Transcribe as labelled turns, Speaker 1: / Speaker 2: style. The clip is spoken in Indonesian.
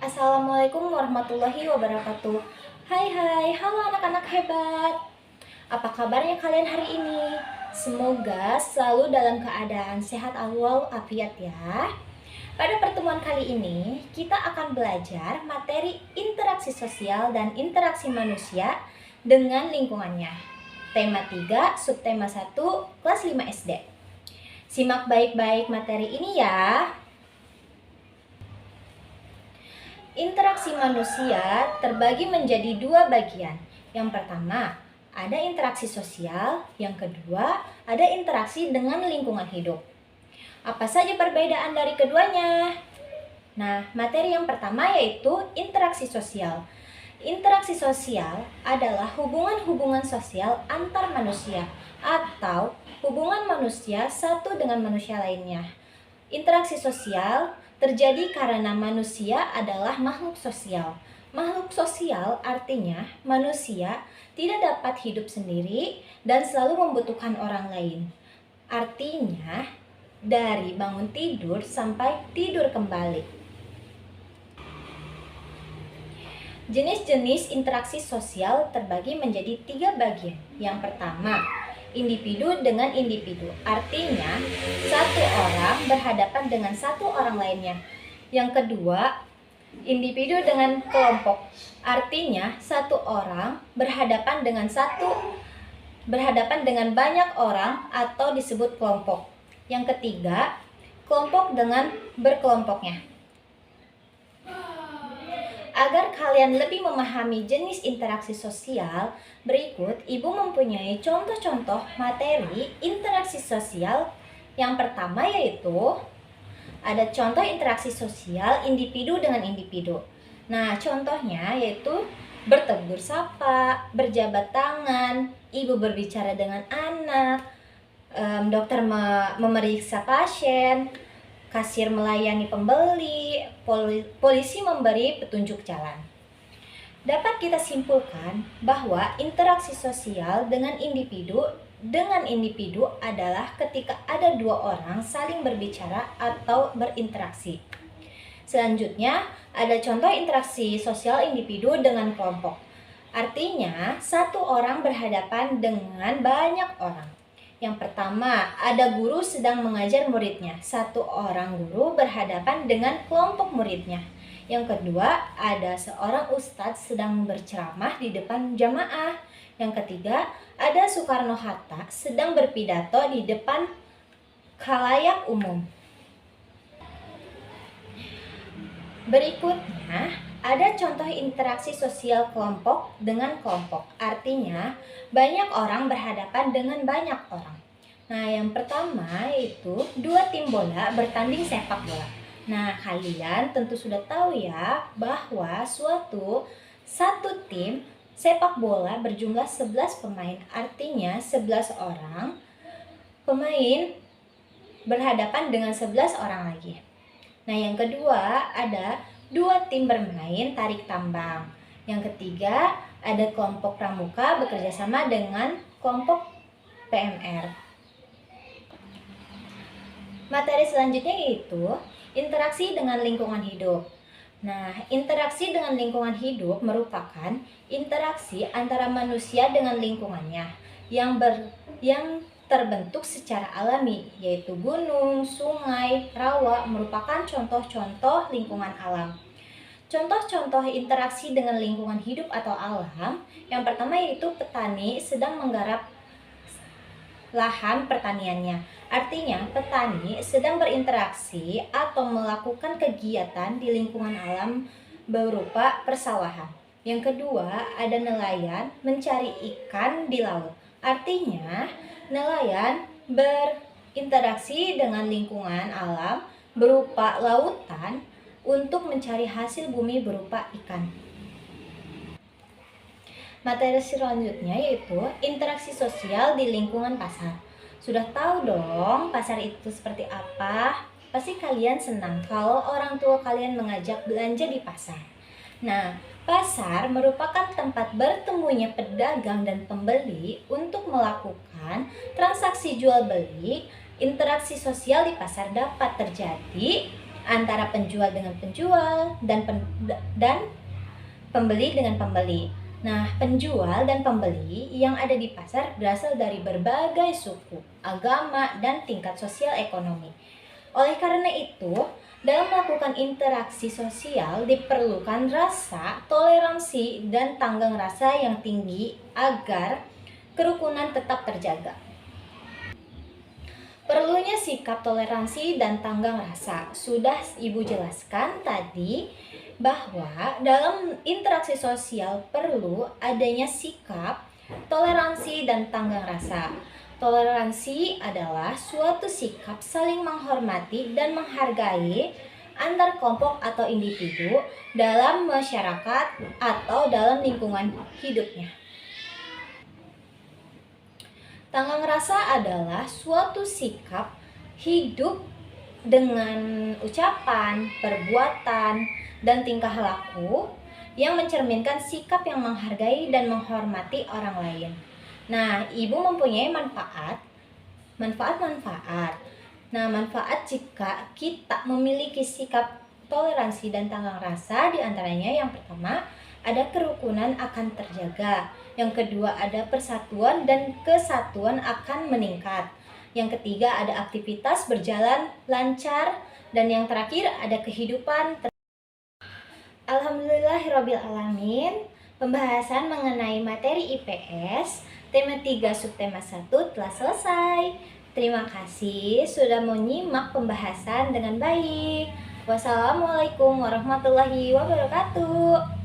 Speaker 1: Assalamualaikum warahmatullahi wabarakatuh. Hai, halo anak-anak hebat. Apa kabarnya kalian hari ini? Semoga selalu dalam keadaan sehat walafiat ya. Pada pertemuan kali ini, kita akan belajar materi interaksi sosial dan interaksi manusia dengan lingkungannya. Tema 3, subtema 1, kelas 5 SD. Simak baik-baik materi ini ya. Interaksi manusia terbagi menjadi dua bagian. Yang pertama, ada interaksi sosial. Yang kedua, ada interaksi dengan lingkungan hidup. Apa saja perbedaan dari keduanya? Nah, materi yang pertama yaitu interaksi sosial. Interaksi sosial adalah hubungan-hubungan sosial antar manusia atau hubungan manusia satu dengan manusia lainnya. Interaksi sosial terjadi karena manusia adalah makhluk sosial. Makhluk sosial artinya manusia tidak dapat hidup sendiri dan selalu membutuhkan orang lain. Artinya dari bangun tidur sampai tidur kembali. Jenis-jenis interaksi sosial terbagi menjadi 3 bagian. Yang pertama, individu dengan individu, artinya satu orang berhadapan dengan satu orang lainnya. Yang kedua, individu dengan kelompok, artinya satu orang berhadapan dengan banyak orang atau disebut kelompok. Yang ketiga, kelompok dengan berkelompoknya. Agar kalian lebih memahami jenis interaksi sosial, berikut Ibu mempunyai contoh-contoh materi interaksi sosial. Yang pertama yaitu ada contoh interaksi sosial individu dengan individu. Nah, contohnya yaitu bertegur sapa, berjabat tangan, ibu berbicara dengan anak, dokter memeriksa pasien, kasir melayani pembeli, polisi memberi petunjuk jalan. Dapat kita simpulkan bahwa interaksi sosial dengan individu adalah ketika ada dua orang saling berbicara atau berinteraksi. Selanjutnya, ada contoh interaksi sosial individu dengan kelompok. Artinya, satu orang berhadapan dengan banyak orang. Yang pertama, ada guru sedang mengajar muridnya. Satu orang guru berhadapan dengan kelompok muridnya. Yang kedua, ada seorang ustadz sedang berceramah di depan jamaah. Yang ketiga, ada Soekarno-Hatta sedang berpidato di depan khalayak umum. Berikutnya, ada contoh interaksi sosial kelompok dengan kelompok. Artinya, banyak orang berhadapan dengan banyak orang. Nah, yang pertama yaitu dua tim bola bertanding sepak bola. Nah, kalian tentu sudah tahu ya bahwa satu tim sepak bola berjumlah 11 pemain. Artinya 11 orang pemain berhadapan dengan 11 orang lagi. Nah, yang kedua ada dua tim bermain tarik tambang. Yang ketiga, ada kelompok pramuka bekerja sama dengan kelompok PMR. Materi selanjutnya yaitu interaksi dengan lingkungan hidup. Nah, interaksi dengan lingkungan hidup merupakan interaksi antara manusia dengan lingkungannya yang terbentuk secara alami, yaitu gunung, sungai, rawa merupakan contoh-contoh lingkungan alam. Contoh-contoh interaksi dengan lingkungan hidup atau alam, yang pertama yaitu petani sedang menggarap lahan pertaniannya. Artinya, petani sedang berinteraksi atau melakukan kegiatan di lingkungan alam berupa persawahan. Yang kedua, ada nelayan mencari ikan di laut. Artinya, nelayan berinteraksi dengan lingkungan alam berupa lautan untuk mencari hasil bumi berupa ikan. Materi selanjutnya yaitu interaksi sosial di lingkungan pasar. Sudah tahu dong pasar itu seperti apa? Pasti kalian senang kalau orang tua kalian mengajak belanja di pasar. Nah, pasar merupakan tempat bertemunya pedagang dan pembeli untuk melakukan transaksi jual beli. Interaksi sosial di pasar dapat terjadi antara penjual dengan penjual, dan pembeli dengan pembeli. Nah, penjual dan pembeli yang ada di pasar berasal dari berbagai suku, agama, dan tingkat sosial ekonomi. Oleh karena itu, dalam melakukan interaksi sosial diperlukan rasa, toleransi, dan tanggung rasa yang tinggi agar kerukunan tetap terjaga. Perlunya sikap toleransi dan tanggung rasa. Sudah Ibu jelaskan tadi bahwa dalam interaksi sosial perlu adanya sikap, toleransi, dan tanggung rasa. Toleransi adalah suatu sikap saling menghormati dan menghargai antar kelompok atau individu dalam masyarakat atau dalam lingkungan hidupnya. Tanggung rasa adalah suatu sikap hidup dengan ucapan, perbuatan, dan tingkah laku yang mencerminkan sikap yang menghargai dan menghormati orang lain. Nah, Ibu mempunyai manfaat. Nah, manfaat jika kita memiliki sikap toleransi dan tanggung rasa diantaranya yang pertama, ada kerukunan akan terjaga. Yang kedua, ada persatuan dan kesatuan akan meningkat. Yang ketiga, ada aktivitas berjalan lancar. Dan yang terakhir, ada kehidupan. Alhamdulillahirrabbilalamin. Pembahasan mengenai materi IPS tema 3 subtema 1 telah selesai. Terima kasih sudah menyimak pembahasan dengan baik. Wassalamualaikum warahmatullahi wabarakatuh.